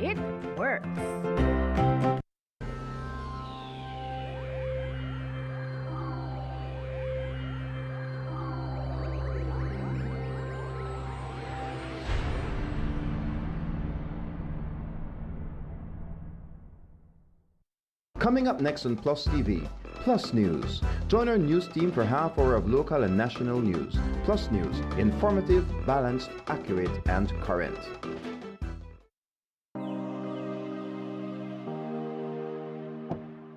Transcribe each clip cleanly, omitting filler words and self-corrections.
It works. Coming up next on Plus TV, Plus News. Join our news team for half hour of local and national news. Plus News, informative, balanced, accurate, and current.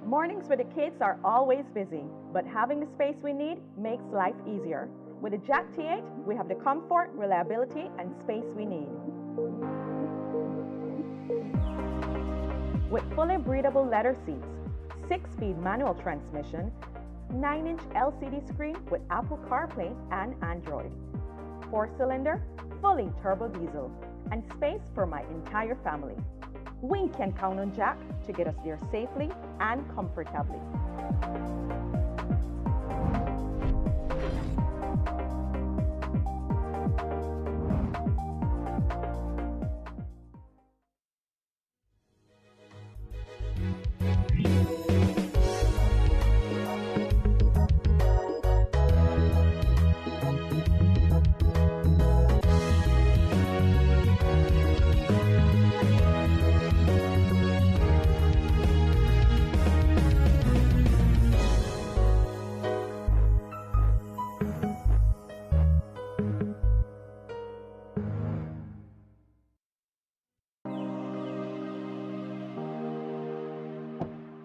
Mornings with the kids are always busy, but having the space we need makes life easier. With the Jack T8, we have the comfort, reliability, and space we need. With fully breathable leather seats, 6-speed manual transmission, 9-inch LCD screen with Apple CarPlay and Android, 4-cylinder, fully turbo diesel, and space for my entire family. We can count on Jack to get us there safely and comfortably.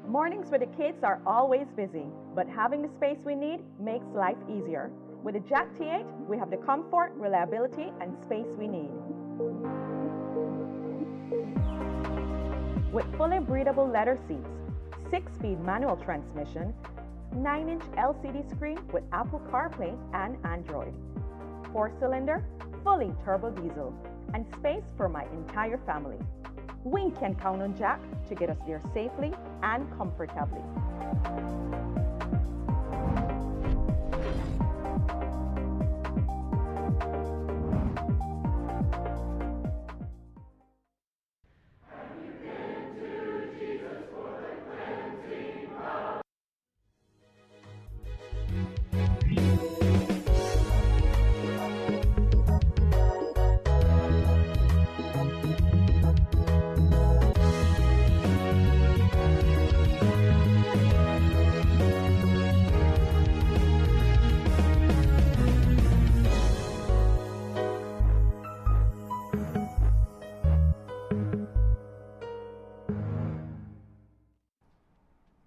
Mornings with the kids are always busy, but having the space we need makes life easier. With the Jack T8, we have the comfort, reliability, and space we need. With fully breathable leather seats, 6-speed manual transmission, 9-inch LCD screen with Apple CarPlay and Android, 4-cylinder, fully turbo diesel, and space for my entire family. We can count on Jack to get us there safely and comfortably.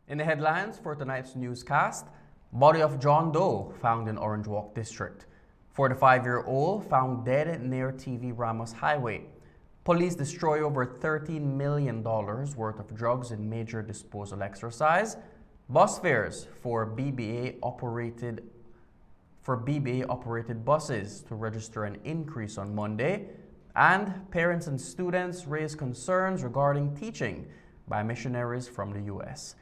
In the headlines for tonight's newscast, body of John Doe found in Orange Walk District. 45-year-old found dead near TV Ramos Highway. Police destroy over $13 million worth of drugs in major disposal exercise. Bus fares for BBA operated buses to register an increase on Monday. And parents and students raise concerns regarding teaching by missionaries from the U.S.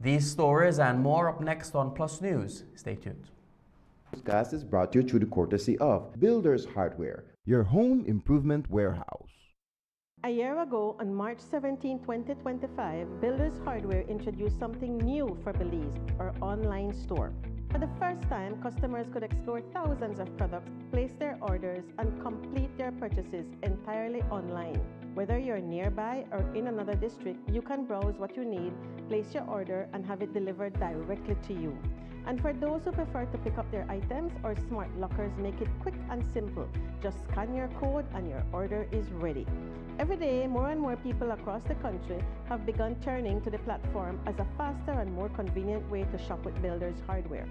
These stories and more up next on Plus News. Stay tuned. This newscast is brought to you through the courtesy of Builders Hardware, your home improvement warehouse. A year ago, on March 17, 2025, Builders Hardware introduced something new for Belize, our online store. For the first time, customers could explore thousands of products, place their orders, and complete their purchases entirely online. Whether you're nearby or in another district, you can browse what you need, place your order, and have it delivered directly to you. And for those who prefer to pick up their items, our smart lockers make it quick and simple. Just scan your code and your order is ready. Every day, more and more people across the country have begun turning to the platform as a faster and more convenient way to shop with Builders Hardware.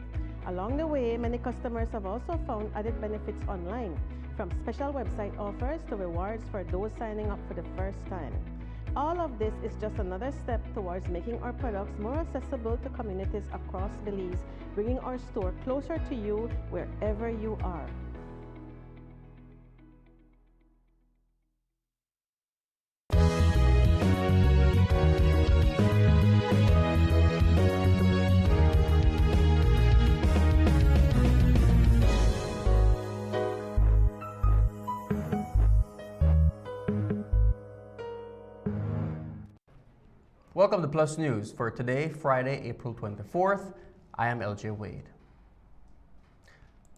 Along the way, many customers have also found added benefits online, from special website offers to rewards for those signing up for the first time. All of this is just another step towards making our products more accessible to communities across Belize, bringing our store closer to you wherever you are. Welcome to Plus News for today, Friday, April 24th. I am LJ Wade.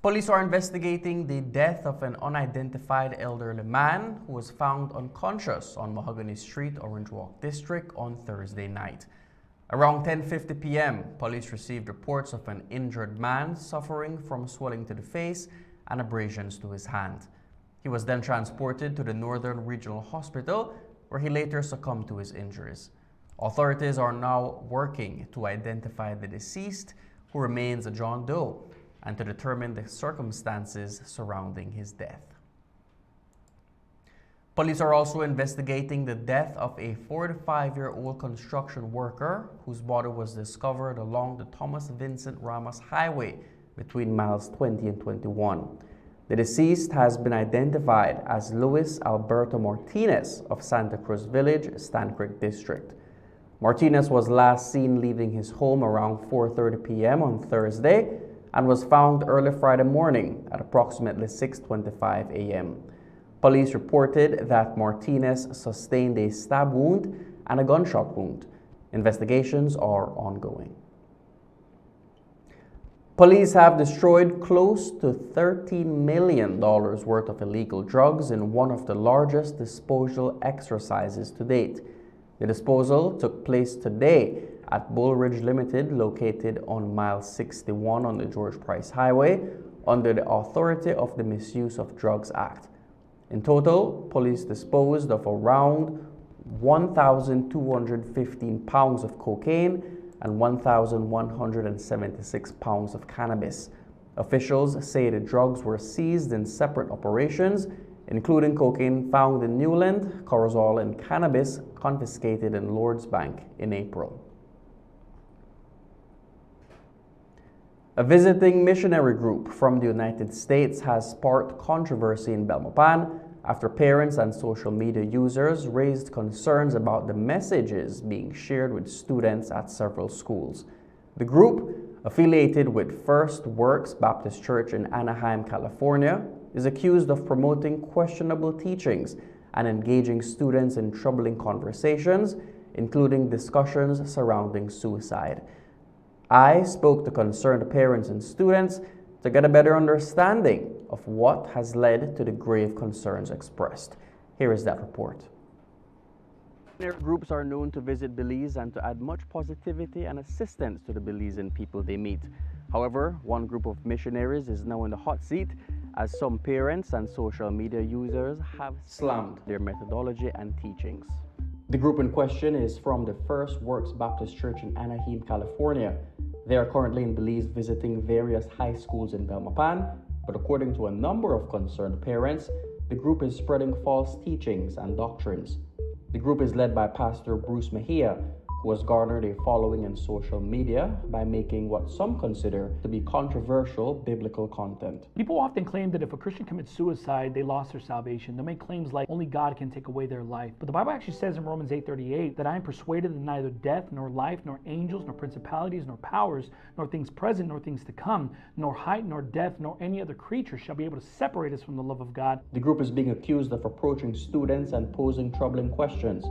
Police are investigating the death of an unidentified elderly man who was found unconscious on Mahogany Street, Orange Walk District on Thursday night. Around 10:50 p.m., police received reports of an injured man suffering from swelling to the face and abrasions to his hand. He was then transported to the Northern Regional Hospital, where he later succumbed to his injuries. Authorities are now working to identify the deceased, who remains a John Doe, and to determine the circumstances surrounding his death. Police are also investigating the death of a 45-year-old construction worker whose body was discovered along the Thomas Vincent Ramos Highway between miles 20 and 21. The deceased has been identified as Luis Alberto Martinez of Santa Cruz Village, Stan Creek District. Martinez was last seen leaving his home around 4:30 p.m. on Thursday and was found early Friday morning at approximately 6:25 a.m. Police reported that Martinez sustained a stab wound and a gunshot wound. Investigations are ongoing. Police have destroyed close to $13 million worth of illegal drugs in one of the largest disposal exercises to date. The disposal took place today at Bull Ridge Limited, located on mile 61 on the George Price Highway, under the authority of the Misuse of Drugs Act. In total, police disposed of around 1,215 pounds of cocaine and 1,176 pounds of cannabis. Officials say the drugs were seized in separate operations, including cocaine found in Newland, Corozal, and cannabis confiscated in Lord's Bank in April. A visiting missionary group from the United States has sparked controversy in Belmopan after parents and social media users raised concerns about the messages being shared with students at several schools. The group, affiliated with First Works Baptist Church in Anaheim, California, is accused of promoting questionable teachings and engaging students in troubling conversations, including discussions surrounding suicide. I spoke to concerned parents and students to get a better understanding of what has led to the grave concerns expressed. Here is that report. Their groups are known to visit Belize and to add much positivity and assistance to the Belizean people they meet. However, one group of missionaries is now in the hot seat as some parents and social media users have slammed their methodology and teachings. The group in question is from the First Works Baptist Church in Anaheim, California. They are currently in Belize visiting various high schools in Belmopan, but according to a number of concerned parents, the group is spreading false teachings and doctrines. The group is led by Pastor Bruce Mejia, who has garnered a following in social media by making what some consider to be controversial biblical content. People often claim that if a Christian commits suicide, they lost their salvation. They'll make claims like only God can take away their life. But the Bible actually says in Romans 8:38 that I am persuaded that neither death, nor life, nor angels, nor principalities, nor powers, nor things present, nor things to come, nor height, nor depth, nor any other creature shall be able to separate us from the love of God. The group is being accused of approaching students and posing troubling questions.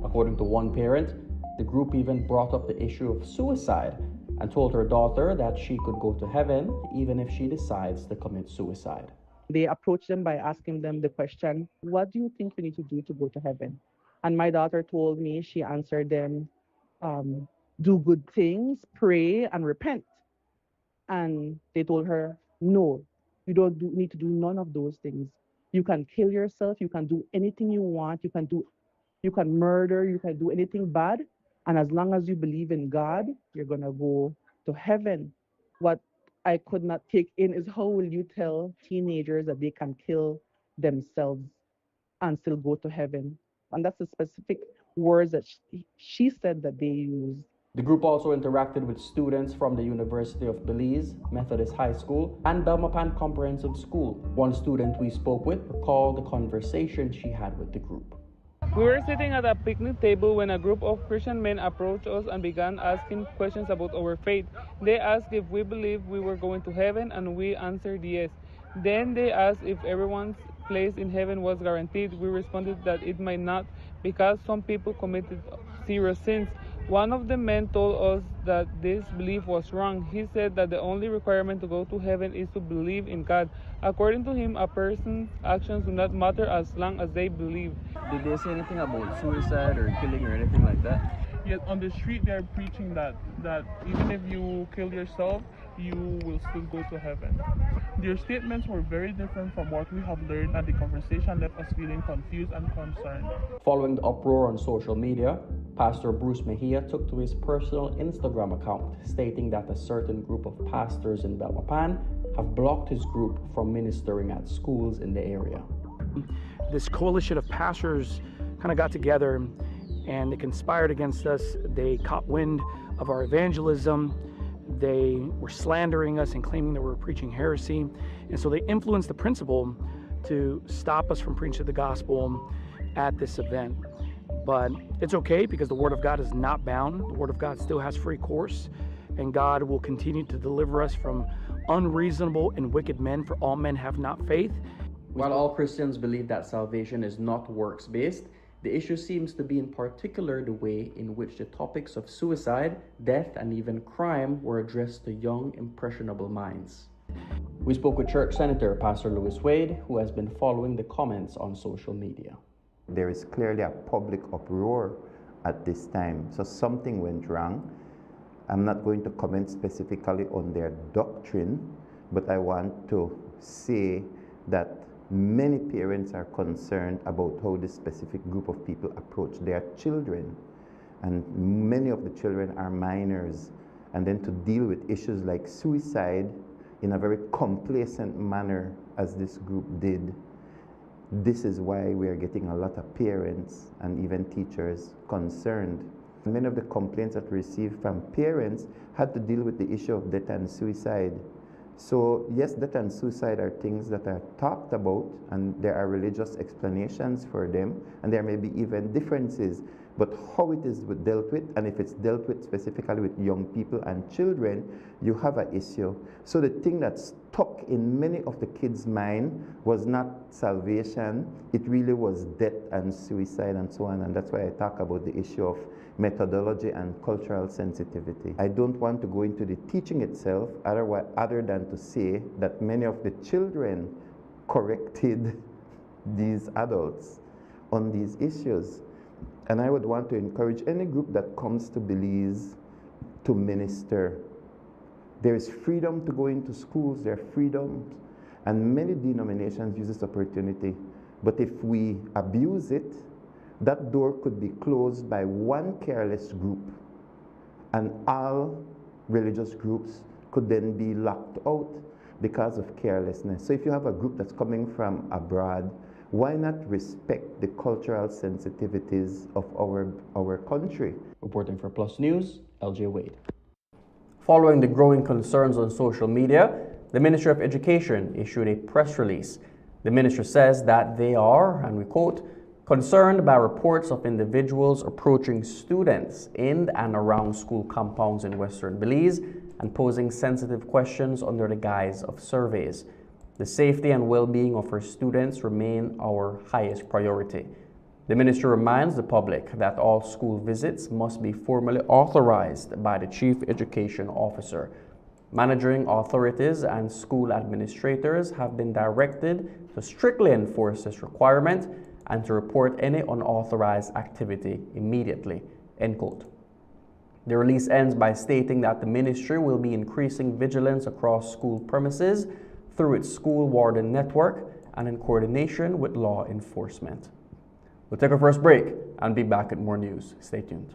According to one parent, the group even brought up the issue of suicide and told her daughter that she could go to heaven even if she decides to commit suicide. They approached them by asking them the question, what do you think we need to do to go to heaven? And my daughter told me, she answered them, do good things, pray, and repent. And they told her, no, you don't need to do none of those things. You can kill yourself, you can do anything you want, you can murder, you can do anything bad. And as long as you believe in God, you're going to go to heaven. What I could not take in is how will you tell teenagers that they can kill themselves and still go to heaven? And that's the specific words that she said that they used. The group also interacted with students from the University of Belize, Methodist High School, and Belmopan Comprehensive School. One student we spoke with recalled the conversation she had with the group. We were sitting at a picnic table when a group of Christian men approached us and began asking questions about our faith. They asked if we believed we were going to heaven, and we answered yes. Then they asked if everyone's place in heaven was guaranteed. We responded that it might not, because some people committed serious sins. One of the men told us that this belief was wrong. He said that the only requirement to go to heaven is to believe in God. According to him, a person's actions do not matter as long as they believe. Did they say anything about suicide or killing or anything like that? Yet on the street they are preaching that even if you kill yourself, you will still go to heaven. Their statements were very different from what we have learned, and the conversation left us feeling confused and concerned. Following the uproar on social media, Pastor Bruce Mejia took to his personal Instagram account, stating that a certain group of pastors in Belmopan have blocked his group from ministering at schools in the area. This coalition of pastors kind of got together and they conspired against us. They caught wind of our evangelism. They were slandering us and claiming that we were preaching heresy. And so they influenced the principal to stop us from preaching the gospel at this event. But it's okay, because the Word of God is not bound. The Word of God still has free course, and God will continue to deliver us from unreasonable and wicked men, for all men have not faith. While all Christians believe that salvation is not works-based, the issue seems to be in particular the way in which the topics of suicide, death, and even crime were addressed to young, impressionable minds. We spoke with Church Senator Pastor Louis Wade, who has been following the comments on social media. There is clearly a public uproar at this time, so something went wrong. I'm not going to comment specifically on their doctrine, but I want to say that many parents are concerned about how this specific group of people approach their children, and many of the children are minors, and then to deal with issues like suicide in a very complacent manner as this group did. This is why we are getting a lot of parents and even teachers concerned. Many of the complaints that we received from parents had to deal with the issue of death and suicide. So yes, death and suicide are things that are talked about, and there are religious explanations for them, and there may be even differences. But how it is dealt with, and if it's dealt with specifically with young people and children, you have an issue. So the thing that stuck in many of the kids' mind was not salvation, it really was death and suicide and so on. And that's why I talk about the issue of methodology and cultural sensitivity. I don't want to go into the teaching itself other than to say that many of the children corrected these adults on these issues. And I would want to encourage any group that comes to Belize to minister. There is freedom to go into schools, there are freedoms, and many denominations use this opportunity. But if we abuse it, that door could be closed by one careless group, and all religious groups could then be locked out because of carelessness. So if you have a group that's coming from abroad, why not respect the cultural sensitivities of our country? Reporting for Plus News, LJ Wade. Following the growing concerns on social media, the Ministry of Education issued a press release. The ministry says that they are, and we quote, concerned by reports of individuals approaching students in and around school compounds in Western Belize and posing sensitive questions under the guise of surveys. The safety and well-being of our students remain our highest priority. The ministry reminds the public that all school visits must be formally authorized by the Chief Education Officer. Managing authorities and school administrators have been directed to strictly enforce this requirement and to report any unauthorized activity immediately, end quote. The release ends by stating that the ministry will be increasing vigilance across school premises through its school warden network and in coordination with law enforcement. We'll take our first break and be back with more news. Stay tuned.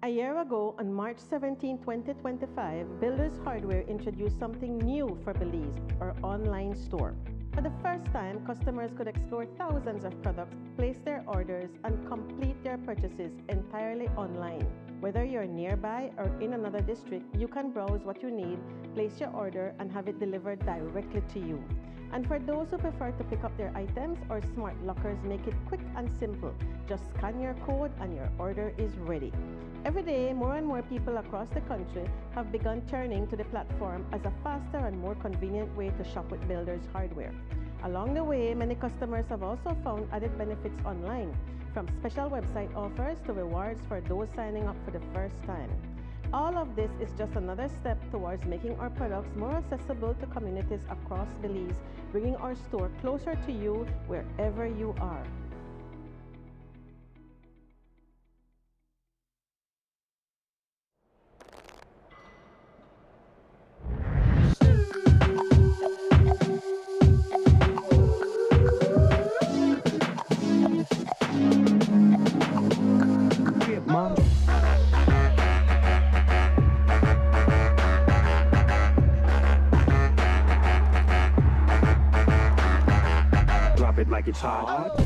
A year ago, on March 17, 2025, Builders Hardware introduced something new for Belize, our online store. For the first time, customers could explore thousands of products, place their orders, and complete their purchases entirely online. Whether you're nearby or in another district, you can browse what you need, place your order, and have it delivered directly to you. And for those who prefer to pick up their items, our smart lockers make it quick and simple. Just scan your code and your order is ready. Every day, more and more people across the country have begun turning to the platform as a faster and more convenient way to shop with Builders Hardware. Along the way, many customers have also found added benefits online, from special website offers to rewards for those signing up for the first time. All of this is just another step towards making our products more accessible to communities across Belize, bringing our store closer to you wherever you are. Drop it like it's hot.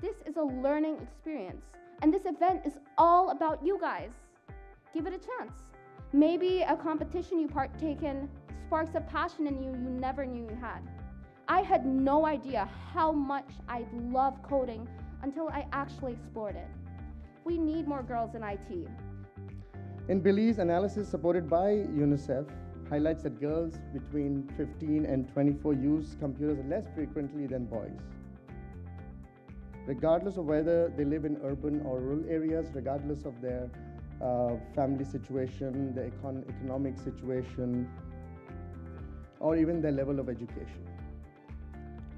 This is a learning experience, and this event is all about you guys. Give it a chance. Maybe a competition you partake in sparks a passion in you you never knew you had. I had no idea how much I love coding until I actually explored it. We need more girls in IT. In Belize, analysis supported by UNICEF highlights that girls between 15 and 24 use computers less frequently than boys. Regardless of whether they live in urban or rural areas, regardless of their family situation, their economic situation, or even their level of education.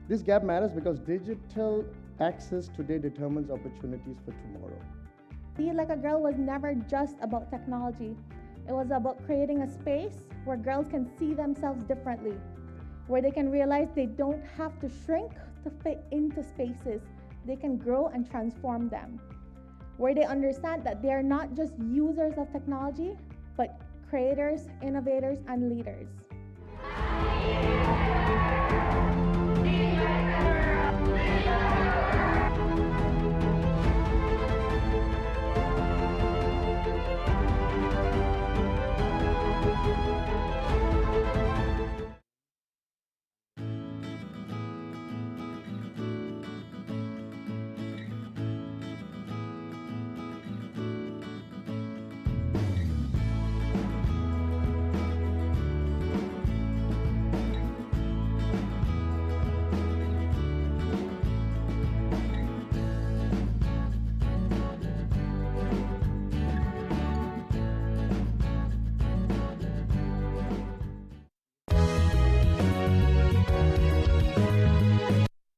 This gap matters because digital access today determines opportunities for tomorrow. Be Like a Girl was never just about technology. It was about creating a space where girls can see themselves differently, where they can realize they don't have to shrink to fit into spaces. They can grow and transform them, where they understand that they are not just users of technology, but creators, innovators, and leaders.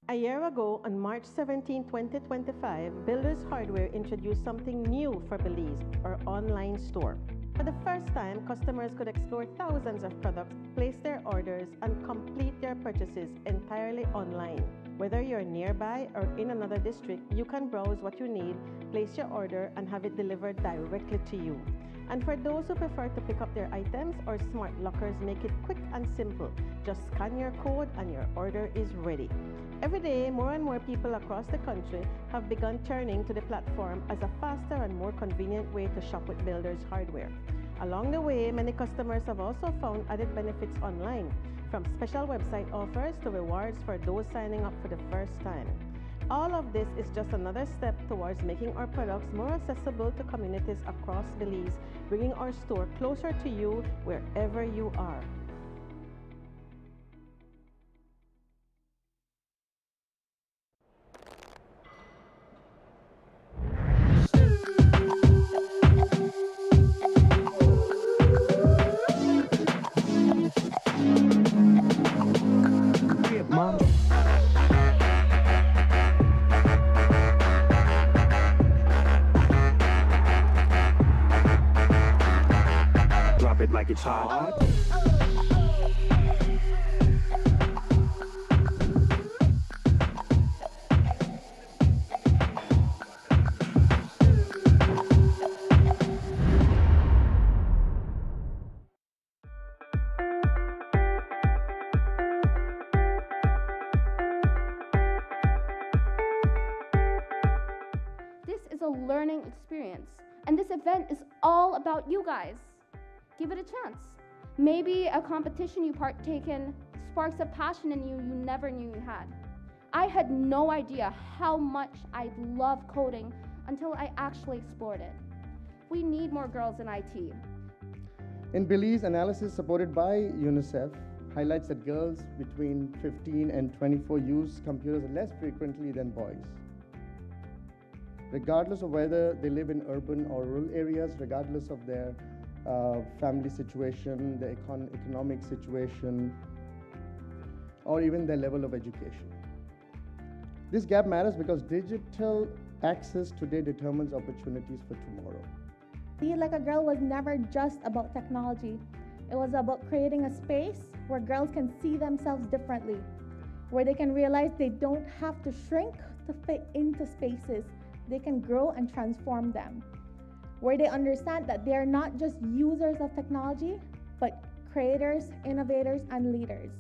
A year ago, on March 17, 2025, Builders Hardware introduced something new for Belize, our online store. For the first time, customers could explore thousands of products, place their orders, and complete their purchases entirely online. Whether you're nearby or in another district, you can browse what you need, place your order, and have it delivered directly to you. And for those who prefer to pick up their items, our smart lockers make it quick and simple. Just scan your code and your order is ready. Every day, more and more people across the country have begun turning to the platform as a faster and more convenient way to shop with Builders Hardware. Along the way, many customers have also found added benefits online, from special website offers to rewards for those signing up for the first time. All of this is just another step towards making our products more accessible to communities across Belize, bringing our store closer to you wherever you are. Drop it like it's hot. learning experience, and this event is all about you guys. Give it a chance. Maybe a competition you partake in sparks a passion in you never knew you had. I had no idea how much I love coding until I actually explored it. We need more girls in IT. In Belize, analysis supported by UNICEF highlights that girls between 15 and 24 use computers less frequently than boys. Regardless of whether they live in urban or rural areas, regardless of their family situation, their economic situation, or even their level of education. This gap matters because digital access today determines opportunities for tomorrow. Be Like a Girl was never just about technology. It was about creating a space where girls can see themselves differently, where they can realize they don't have to shrink to fit into spaces. They can grow and transform them, where they understand that they are not just users of technology, but creators, innovators, and leaders.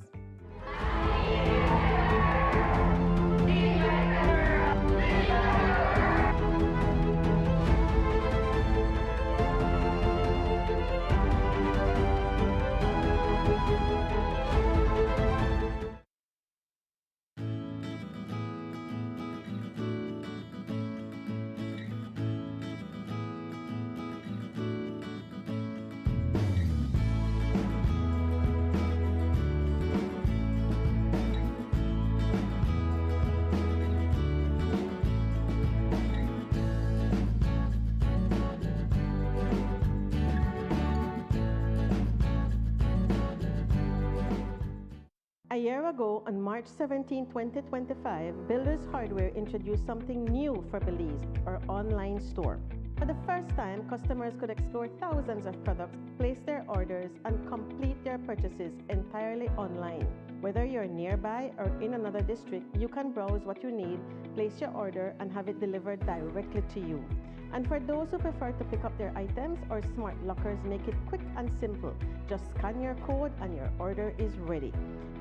A year ago, on March 17, 2025, Builders Hardware introduced something new for Belize, our online store. For the first time, customers could explore thousands of products, place their orders, and complete their purchases entirely online. Whether you're nearby or in another district, you can browse what you need, place your order, and have it delivered directly to you. And for those who prefer to pick up their items, our smart lockers make it quick and simple. Just scan your code and your order is ready.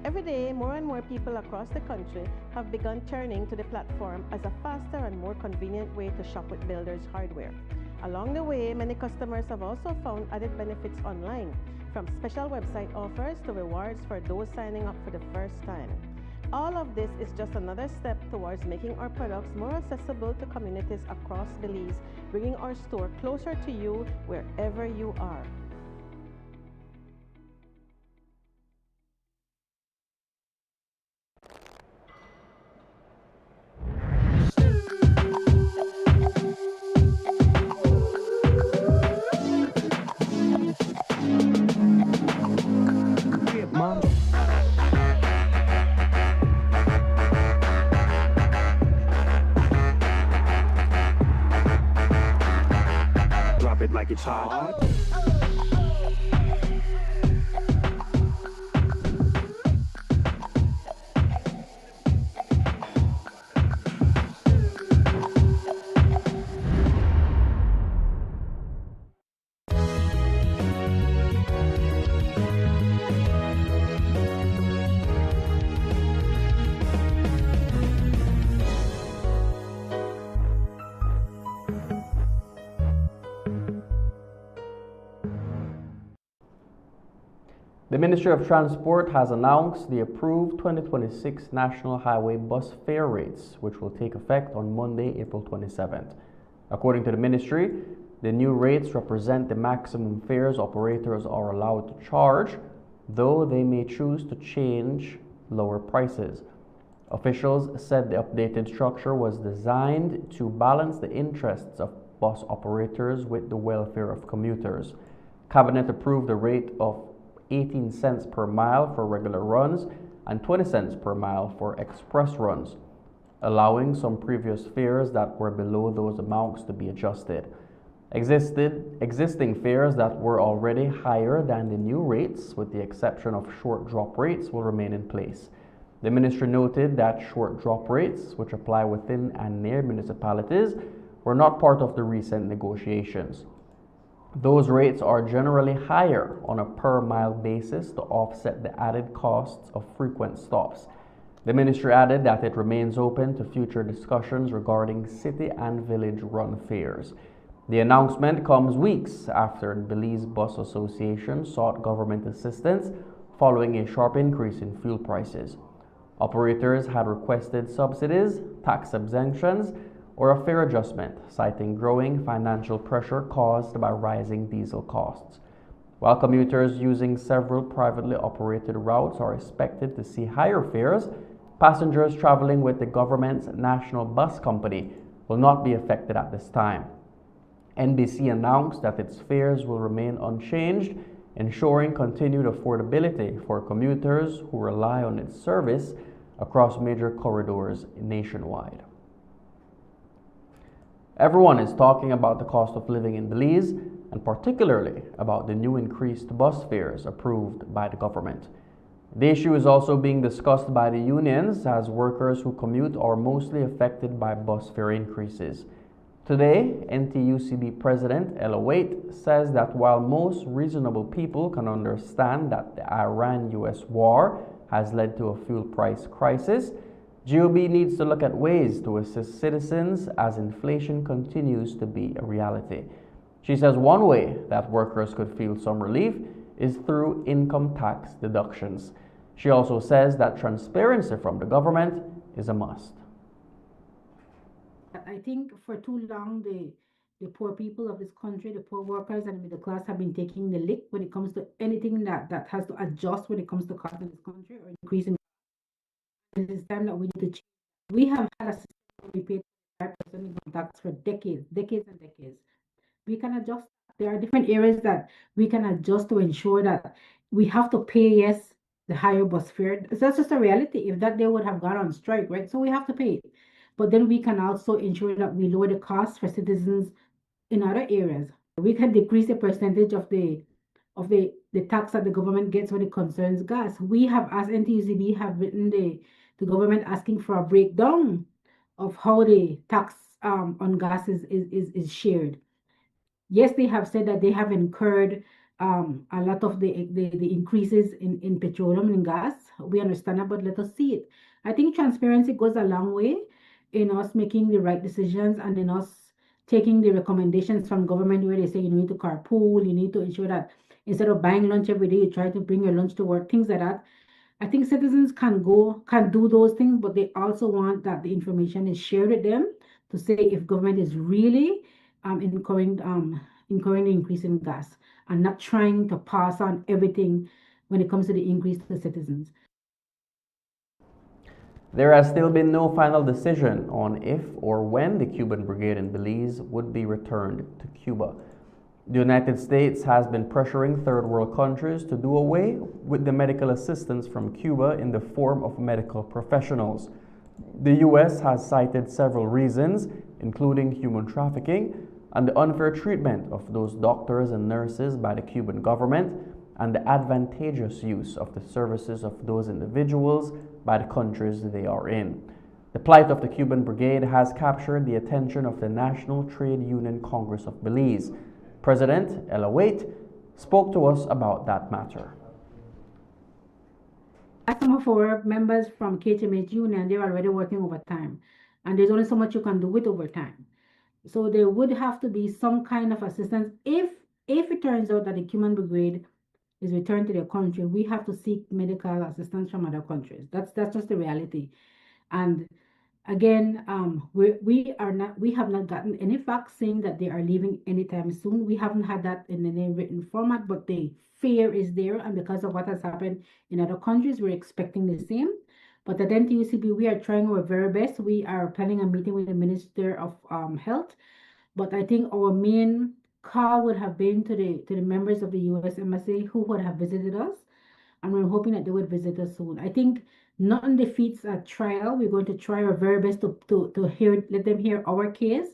Every day, more and more people across the country have begun turning to the platform as a faster and more convenient way to shop with Builders Hardware. Along the way, many customers have also found added benefits online, from special website offers to rewards for those signing up for the first time. All of this is just another step towards making our products more accessible to communities across Belize, bringing our store closer to you wherever you are. Drop it like it's hot. The Ministry of Transport has announced the approved 2026 National Highway Bus Fare Rates, which will take effect on Monday, April 27th. According to the Ministry, the new rates represent the maximum fares operators are allowed to charge, though they may choose to change lower prices. Officials said the updated structure was designed to balance the interests of bus operators with the welfare of commuters. Cabinet approved a rate of 18 cents per mile for regular runs and 20 cents per mile for express runs, allowing some previous fares that were below those amounts to be adjusted. Existing fares that were already higher than the new rates, with the exception of short drop rates, will remain in place. The ministry noted that short drop rates, which apply within and near municipalities, were not part of the recent negotiations. Those rates are generally higher on a per mile basis to offset the added costs of frequent stops. The ministry added that it remains open to future discussions regarding city and village run fairs. The announcement comes weeks after the Belize Bus Association sought government assistance following a sharp increase in fuel prices. Operators had requested subsidies, tax exemptions, or a fare adjustment, citing growing financial pressure caused by rising diesel costs. While commuters using several privately operated routes are expected to see higher fares, passengers traveling with the government's national bus company will not be affected at this time. NBC announced that its fares will remain unchanged, ensuring continued affordability for commuters who rely on its service across major corridors nationwide. Everyone is talking about the cost of living in Belize, and particularly about the new increased bus fares approved by the government. The issue is also being discussed by the unions, as workers who commute are mostly affected by bus fare increases. Today, NTUCB President Ella Waite says that while most reasonable people can understand that the Iran-US war has led to a fuel price crisis, GOB needs to look at ways to assist citizens as inflation continues to be a reality. She says one way that workers could feel some relief is through income tax deductions. She also says that transparency from the government is a must. I think for too long, the poor people of this country, the poor workers and middle class have been taking the lick when it comes to anything that has to adjust when it comes to cost in this country or increasing. It is time that we need to change. We have had a system where we pay 5% income tax for decades and decades. We can adjust. There are different areas that we can adjust to ensure that we have to pay, yes, the higher bus fare. So that's just a reality. If that they would have gone on strike, right? So we have to pay it. But then we can also ensure that we lower the cost for citizens in other areas. We can decrease the percentage of the tax that the government gets when it concerns gas. We have, as NTUCB, have written the government asking for a breakdown of how the tax on gas is shared. Yes, they have said that they have incurred a lot of the increases in petroleum and gas. We understand that, but let us see it. I think transparency goes a long way in us making the right decisions and in us taking the recommendations from government where they say you need to carpool, you need to ensure that instead of buying lunch every day, you try to bring your lunch to work, things like that. I think citizens can do those things, but they also want that the information is shared with them to say if government is really incurring the increase in gas and not trying to pass on everything when it comes to the increase to the citizens. There has still been no final decision on if or when the Cuban Brigade in Belize would be returned to Cuba. The United States has been pressuring third world countries to do away with the medical assistance from Cuba in the form of medical professionals. The U.S. has cited several reasons, including human trafficking and the unfair treatment of those doctors and nurses by the Cuban government, and the advantageous use of the services of those individuals by the countries they are in. The plight of the Cuban Brigade has captured the attention of the National Trade Union Congress of Belize. President Ella Waite spoke to us about that matter. As some of our members from KHMH Union, they're already working overtime, and there's only so much you can do with overtime. So there would have to be some kind of assistance. If it turns out that the Cuban Brigade is returned to their country, we have to seek medical assistance from other countries. That's just the reality. And again, we have not gotten any facts saying that they are leaving anytime soon. We haven't had that in any written format, but the fear is there, and because of what has happened in other countries, we're expecting the same. But at NTUCB, we are trying our very best. We are planning a meeting with the Minister of Health, but I think our main call would have been to the members of the U.S. Embassy who would have visited us, and we're hoping that they would visit us soon. I think nothing defeats a trial. We're going to try our very best to let them hear our case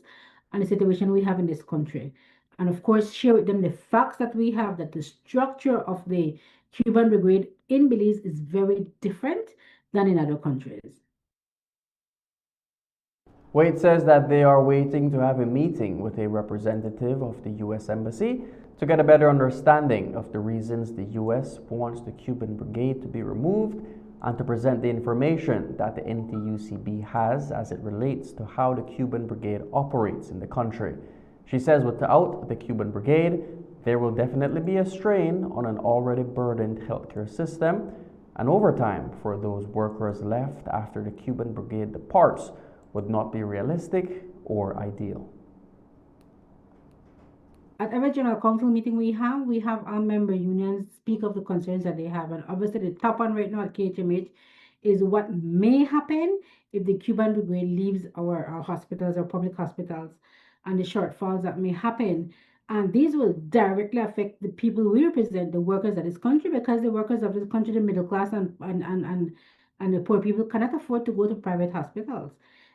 and the situation we have in this country, and of course share with them the facts that we have, that the structure of the Cuban Brigade in Belize is very different than in other countries. Waite says that they are waiting to have a meeting with a representative of the U.S. Embassy to get a better understanding of the reasons the U.S. wants the Cuban Brigade to be removed and to present the information that the NTUCB has as it relates to how the Cuban Brigade operates in the country. She says without the Cuban Brigade, there will definitely be a strain on an already burdened healthcare system, and overtime for those workers left after the Cuban Brigade departs would not be realistic or ideal. At every general council meeting we have our member unions speak of the concerns that they have. And obviously the top one right now at KHMH is what may happen if the Cuban Brigade leaves our hospitals, our public hospitals, and the shortfalls that may happen. And these will directly affect the people we represent, the workers of this country, because the workers of this country, the middle class and the poor people cannot afford to go to private hospitals.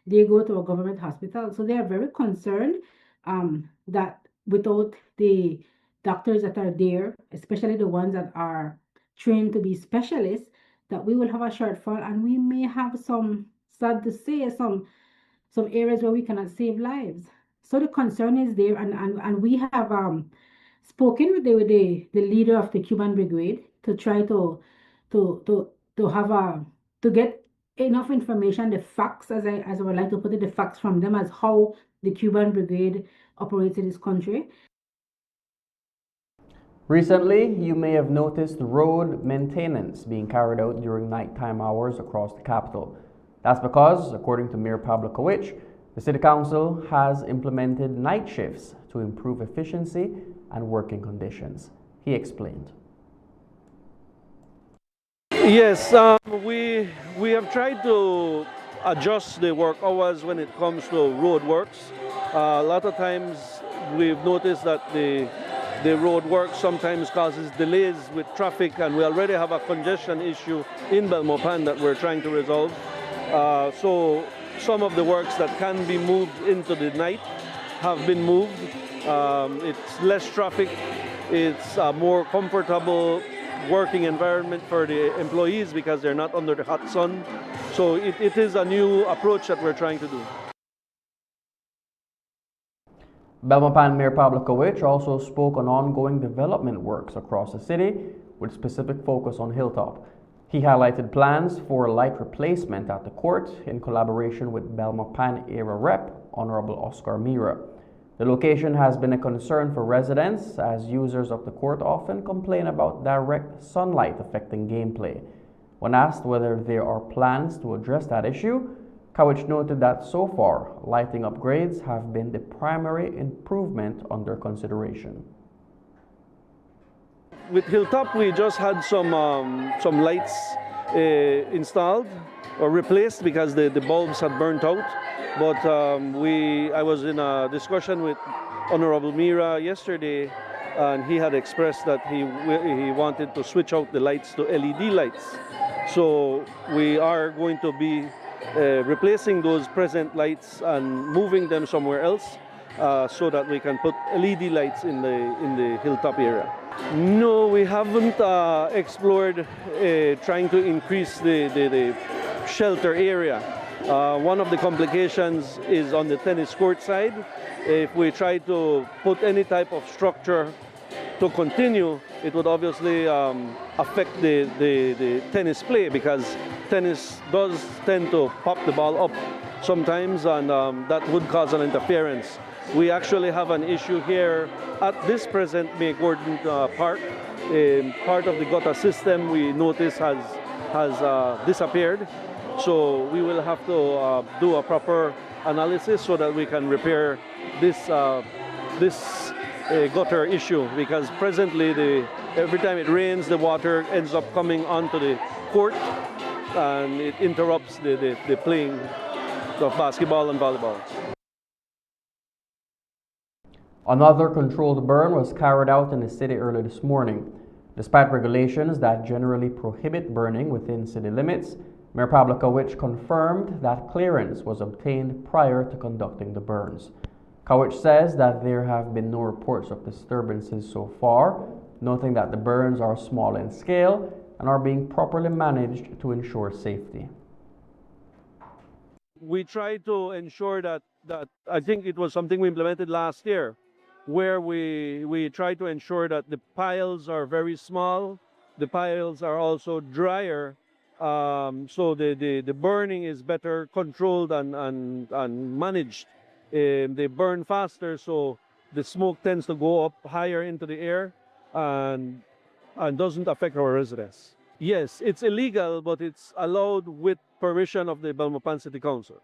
They go to a government hospital. So they are very concerned that without the doctors that are there, especially the ones that are trained to be specialists, that we will have a shortfall, and we may have some, sad to say, some areas where we cannot save lives. So the concern is there, and we have spoken with the leader of the Cuban Brigade to try to have to get enough information, the facts, as I would like to put it, the facts from them as how the Cuban Brigade operates in this country. Recently, you may have noticed road maintenance being carried out during nighttime hours across the capital. That's because, according to Mayor Pablo Kowich, the City Council has implemented night shifts to improve efficiency and working conditions. He explained. Yes, we have tried to adjust the work hours when it comes to road works. A lot of times we've noticed that the road work sometimes causes delays with traffic, and we already have a congestion issue in Belmopan that we're trying to resolve. So some of the works that can be moved into the night have been moved. It's less traffic, it's a more comfortable working environment for the employees because they're not under the hot sun. So it is a new approach that we're trying to do. Belmopan Mayor Pablo Kowich also spoke on ongoing development works across the city with specific focus on Hilltop. He highlighted plans for light replacement at the court in collaboration with Belmopan Era Rep Honorable Oscar Mira. The location has been a concern for residents as users of the court often complain about direct sunlight affecting gameplay. When asked whether there are plans to address that issue, Kowich noted that so far, lighting upgrades have been the primary improvement under consideration. With Hilltop, we just had some lights installed or replaced because the bulbs had burnt out. But I was in a discussion with Honorable Mira yesterday, and he had expressed that he wanted to switch out the lights to LED lights. So we are going to be replacing those present lights and moving them somewhere else so that we can put LED lights in the Hilltop area. No, we haven't explored trying to increase the shelter area. One of the complications is on the tennis court side. If we try to put any type of structure to continue, it would obviously affect the tennis play, because tennis does tend to pop the ball up sometimes, and that would cause an interference. We actually have an issue here at this present May Gordon Park. Part of the gutter system we notice has disappeared. So we will have to do a proper analysis so that we can repair this gutter issue, because presently every time it rains, the water ends up coming onto the court and it interrupts the playing of basketball and volleyball. Another controlled burn was carried out in the city early this morning. Despite regulations that generally prohibit burning within city limits, Mayor Pablo Kowich confirmed that clearance was obtained prior to conducting the burns. Kowich says that there have been no reports of disturbances so far, noting that the burns are small in scale and are being properly managed to ensure safety. We try to ensure that I think it was something we implemented last year, where we try to ensure that the piles are very small, the piles are also drier, so the burning is better controlled and managed. They burn faster, so the smoke tends to go up higher into the air and doesn't affect our residents. Yes, it's illegal, but it's allowed with permission of the Belmopan City Council.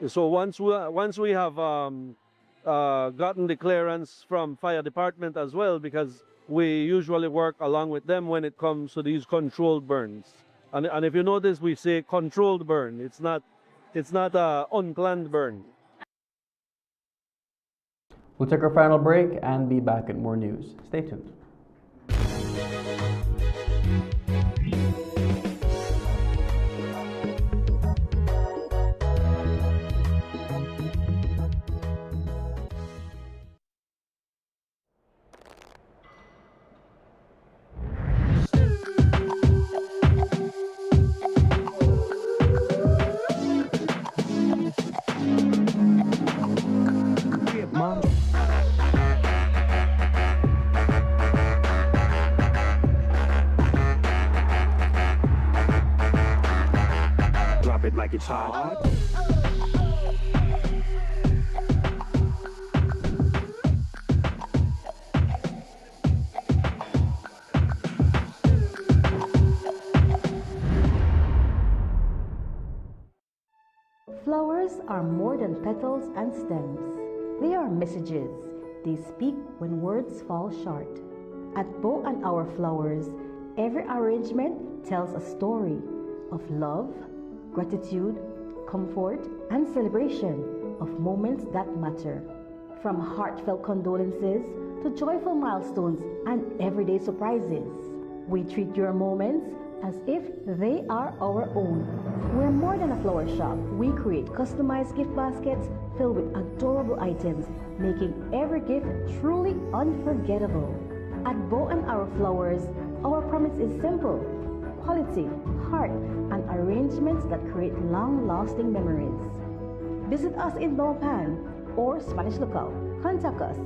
So once we have gotten the clearance from fire department as well, because we usually work along with them when it comes to these controlled burns. And if you notice, we say controlled burn. It's not unplanned burn. We'll take our final break and be back at more news. Stay tuned. Drop it like it's hot. Flowers are more than petals and stems. They are messages. They speak when words fall short. At Bow and Our Flowers, every arrangement tells a story of love, gratitude, comfort, and celebration of moments that matter. From heartfelt condolences to joyful milestones and everyday surprises, we treat your moments as if they are our own. We're more than a flower shop. We create customized gift baskets filled with adorable items, making every gift truly unforgettable. At Bow and Our Flowers, our promise is simple: quality, heart, and arrangements that create long-lasting memories. Visit us in Belmopan or Spanish Lookout. Contact us.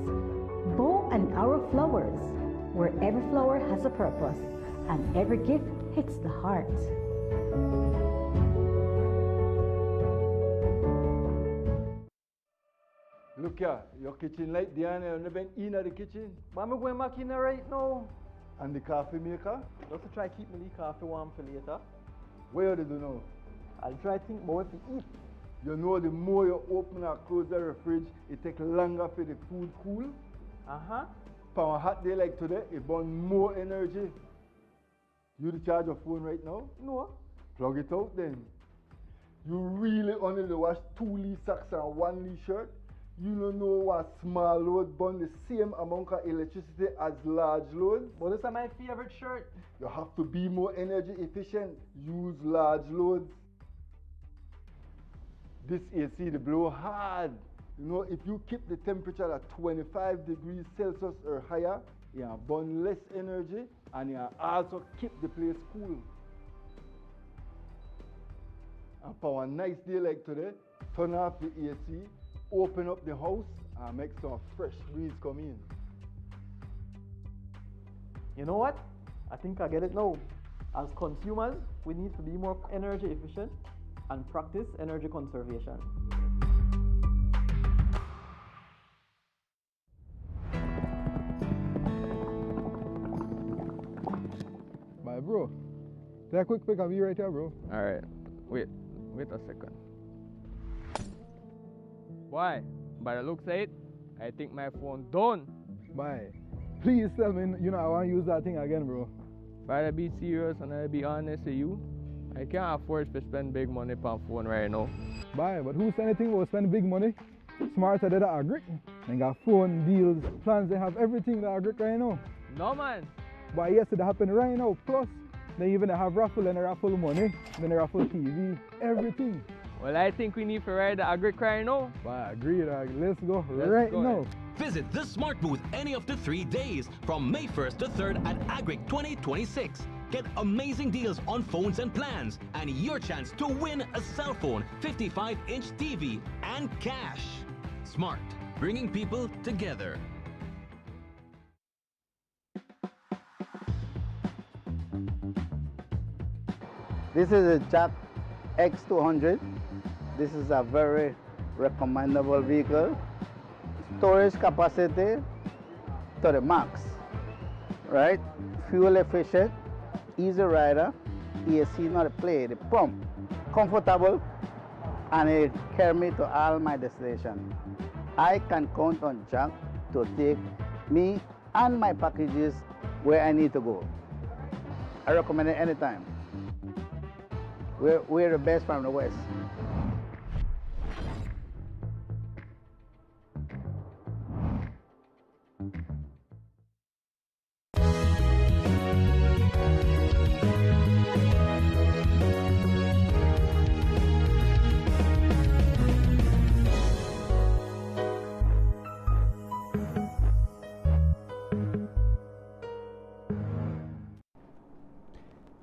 Bow and Our Flowers, where every flower has a purpose and every gift hits the heart. Look here, your kitchen light there and never in the kitchen. Mama going back in there right now. And the coffee maker? Just to try keep my coffee warm for later. Where do you know? I'll try think more to eat. You know the more you open and close the fridge, it takes longer for the food cool. For a hot day like today, it burns more energy. You charge your phone right now? No. Plug it out then. You really only wash 2 Lee socks and 1 Lee shirt? You don't know what small load burn the same amount of electricity as large loads? But this is my favorite shirt. You have to be more energy efficient. Use large loads. This AC they blow hard. You know, if you keep the temperature at 25 degrees Celsius or higher, you burn less energy and you also keep the place cool. And for a nice day like today, turn off the AC, open up the house and make some fresh breeze come in. You know what? I think I get it now. As consumers, we need to be more energy efficient and practice energy conservation. My bro, take a quick pic of me right here, bro. Alright, wait a second. Why? By the looks of it, I think my phone done. Bye. Please tell me, you know, I want to use that thing again, bro. If I be serious and I be honest with you, I can't afford to spend big money on phone right now. Bye, but who said anything about spending big money? Smarter than the agric. They got phone deals, plans, they have everything that agric right now. No, man. But yes, it happen right now. Plus, they even have raffle and they raffle money, then they raffle TV, everything. Well, I think we need to ride the agric right now. But I agree, let's go Let's go now. Visit the Smart Booth any of the 3 days from May 1st to 3rd at Agric 2026. Get amazing deals on phones and plans and your chance to win a cell phone, 55-inch TV, and cash. Smart, bringing people together. This is a Jack X200. This is a very recommendable vehicle. Storage capacity to the max, right? Fuel efficient, easy rider, AC not to play, the pump, comfortable, and it carry me to all my destination. I can count on Jack to take me and my packages where I need to go. I recommend it anytime. We're the best from the West.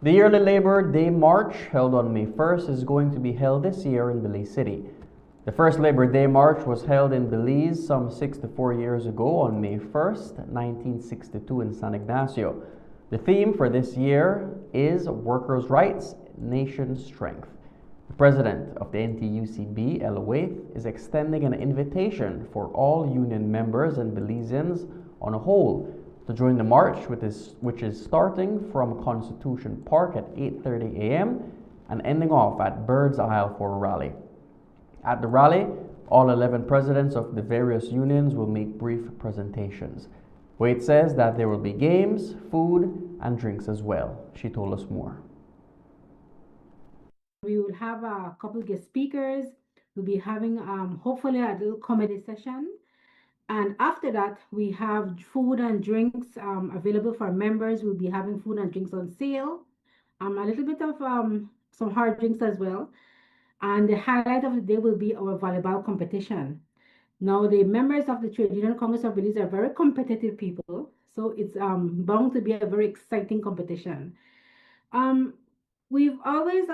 The yearly Labor Day March, held on May 1st, is going to be held this year in Belize City. The first Labor Day March was held in Belize some 64 years ago on May 1st, 1962 in San Ignacio. The theme for this year is Workers' Rights, Nation Strength. The president of the NTUCB, Ella Waith, is extending an invitation for all union members and Belizeans on a whole to join the march, which is starting from Constitution Park at 8:30 a.m. and ending off at Birds Isle for a rally. At the rally, all 11 presidents of the various unions will make brief presentations. Waite says that there will be games, food, and drinks as well. She told us more. We will have a couple guest speakers. We'll be having hopefully a little comedy session. And after that, we have food and drinks available for members. We'll be having food and drinks on sale. A little bit of some hard drinks as well. And the highlight of the day will be our volleyball competition. Now, the members of the Trade Union Congress of Belize are very competitive people. So it's bound to be a very exciting competition. We've always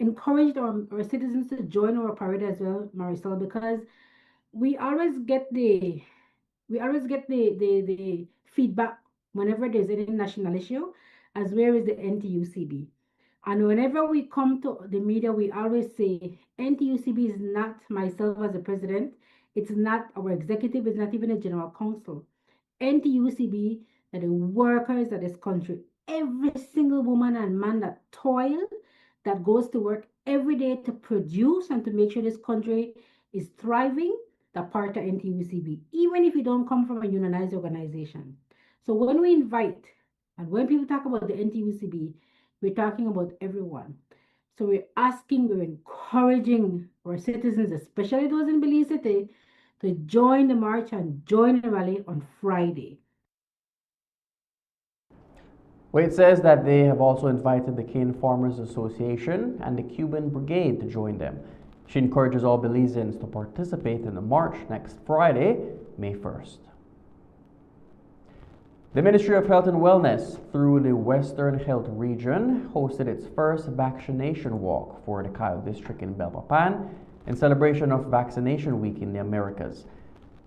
encouraged our citizens to join our parade as well, Marisol, because we always get the feedback whenever there's any national issue, as where is the NTUCB. And whenever we come to the media, we always say NTUCB is not myself as a president, it's not our executive, it's not even a general counsel. NTUCB are the workers of this country. Every single woman and man that toil, that goes to work every day to produce and to make sure this country is thriving, the part of NTUCB, even if you don't come from a unionized organization. So when we invite, and when people talk about the NTUCB, we're talking about everyone. So we're encouraging our citizens, especially those in Belize City, to join the march and join the rally on Friday. Waite says that they have also invited the Cane Farmers Association and the Cuban Brigade to join them. She encourages all Belizeans to participate in the march next Friday, May 1st. The Ministry of Health and Wellness, through the Western Health Region, hosted its first vaccination walk for the Cayo District in Belmopan in celebration of Vaccination Week in the Americas.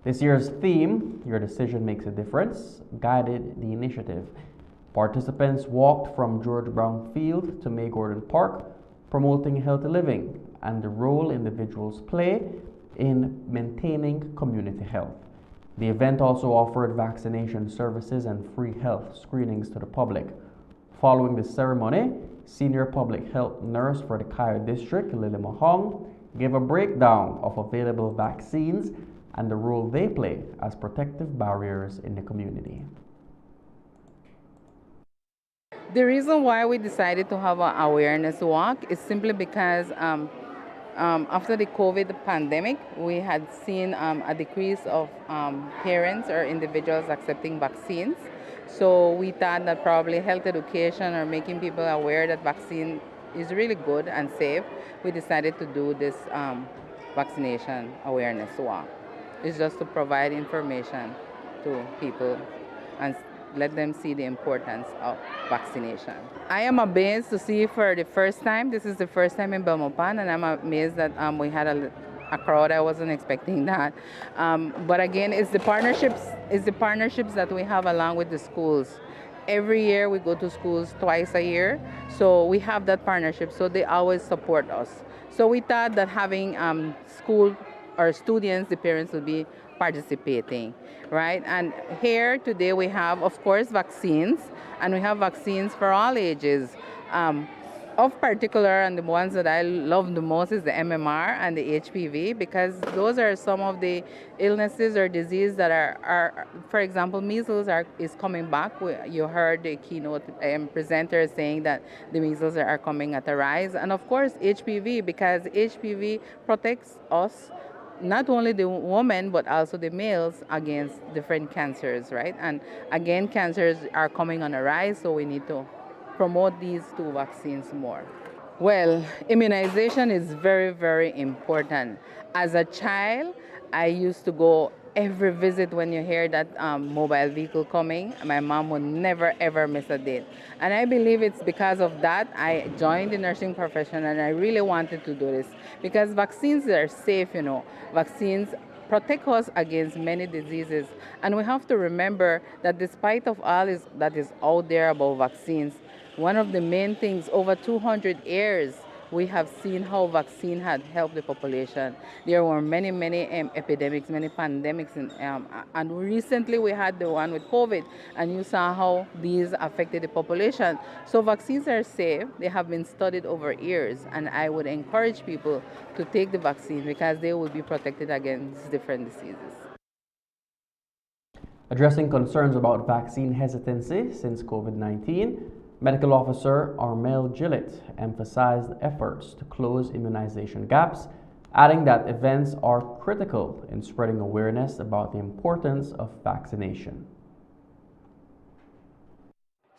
This year's theme, Your Decision Makes a Difference, guided the initiative. Participants walked from George Brown Field to May Gordon Park, promoting healthy living and the role individuals play in maintaining community health. The event also offered vaccination services and free health screenings to the public. Following the ceremony, Senior Public Health Nurse for the Cayo District, Lily Mahong, gave a breakdown of available vaccines and the role they play as protective barriers in the community. The reason why we decided to have an awareness walk is simply because after the COVID pandemic, we had seen a decrease of parents or individuals accepting vaccines. So we thought that probably health education or making people aware that vaccine is really good and safe, we decided to do this vaccination awareness walk. It's just to provide information to people and let them see the importance of vaccination. I am amazed to see for the first time, this is the first time in Belmopan, and I'm amazed that we had a crowd. I wasn't expecting that. But again, it's the partnerships that we have along with the schools. Every year we go to schools twice a year, so we have that partnership, so they always support us. So we thought that having school or students, the parents will be participating, right? And here today we have, of course, vaccines, and we have vaccines for all ages. Of particular, and the ones that I love the most is the MMR and the HPV, because those are some of the illnesses or disease that are for example, measles is coming back. You heard the keynote presenter saying that the measles are coming at a rise. And of course, HPV, because HPV protects us, not only the women, but also the males against different cancers, right? And again, cancers are coming on a rise, so we need to promote these two vaccines more. Well, immunization is very, very important. As a child, I used to go every visit when you hear that mobile vehicle coming. My mom would never, ever miss a date. And I believe it's because of that I joined the nursing profession, and I really wanted to do this because vaccines are safe, you know. Vaccines protect us against many diseases. And we have to remember that despite of all that is out there about vaccines, one of the main things, over 200 years, we have seen how vaccine had helped the population. There were many, many epidemics, many pandemics, and recently we had the one with COVID, and you saw how these affected the population. So vaccines are safe. They have been studied over years, and I would encourage people to take the vaccine because they will be protected against different diseases. Addressing concerns about vaccine hesitancy since COVID-19, Medical Officer Armel Gillett emphasized efforts to close immunization gaps, adding that events are critical in spreading awareness about the importance of vaccination.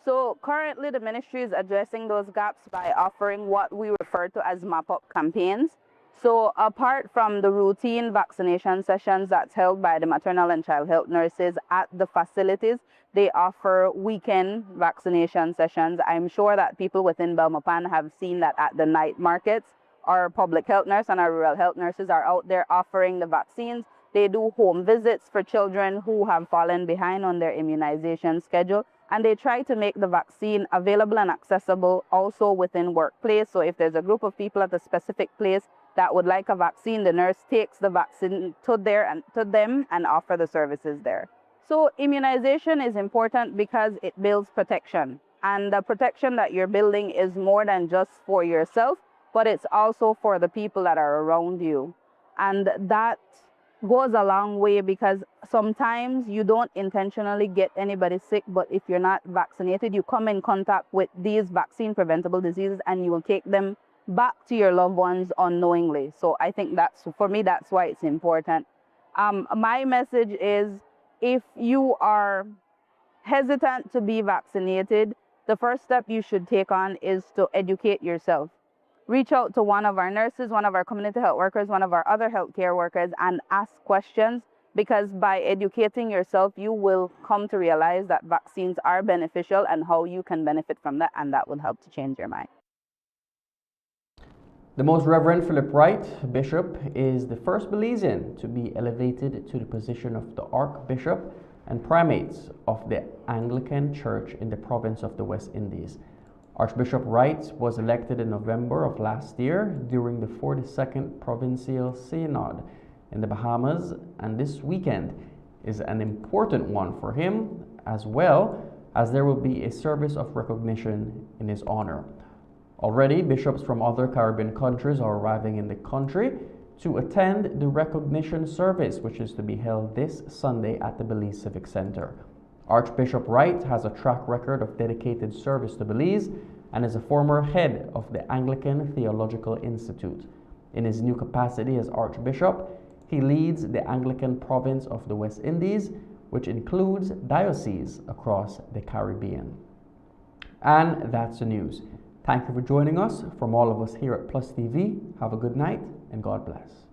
So currently the ministry is addressing those gaps by offering what we refer to as map-up campaigns. So apart from the routine vaccination sessions that's held by the maternal and child health nurses at the facilities, they offer weekend vaccination sessions. I'm sure that people within Belmopan have seen that at the night markets, our public health nurse and our rural health nurses are out there offering the vaccines. They do home visits for children who have fallen behind on their immunization schedule, and they try to make the vaccine available and accessible also within workplace. So if there's a group of people at a specific place that would like a vaccine, the nurse takes the vaccine to them and offer the services there. So immunization is important because it builds protection. And the protection that you're building is more than just for yourself, but it's also for the people that are around you. And that goes a long way because sometimes you don't intentionally get anybody sick, but if you're not vaccinated, you come in contact with these vaccine preventable diseases and you will take them back to your loved ones unknowingly. So I think for me, that's why it's important. My message is, if you are hesitant to be vaccinated, the first step you should take on is to educate yourself. Reach out to one of our nurses, one of our community health workers, one of our other healthcare workers, and ask questions, because by educating yourself, you will come to realize that vaccines are beneficial and how you can benefit from that, and that will help to change your mind. The Most Reverend Philip Wright, Bishop, is the first Belizean to be elevated to the position of the Archbishop and Primates of the Anglican Church in the province of the West Indies. Archbishop Wright was elected in November of last year during the 42nd Provincial Synod in the Bahamas, and this weekend is an important one for him, as well as there will be a service of recognition in his honor. Already, bishops from other Caribbean countries are arriving in the country to attend the recognition service, which is to be held this Sunday at the Belize Civic Center. Archbishop Wright has a track record of dedicated service to Belize and is a former head of the Anglican Theological Institute. In his new capacity as Archbishop, he leads the Anglican province of the West Indies, which includes dioceses across the Caribbean. And that's the news. Thank you for joining us. From all of us here at PlusTV, have a good night and God bless.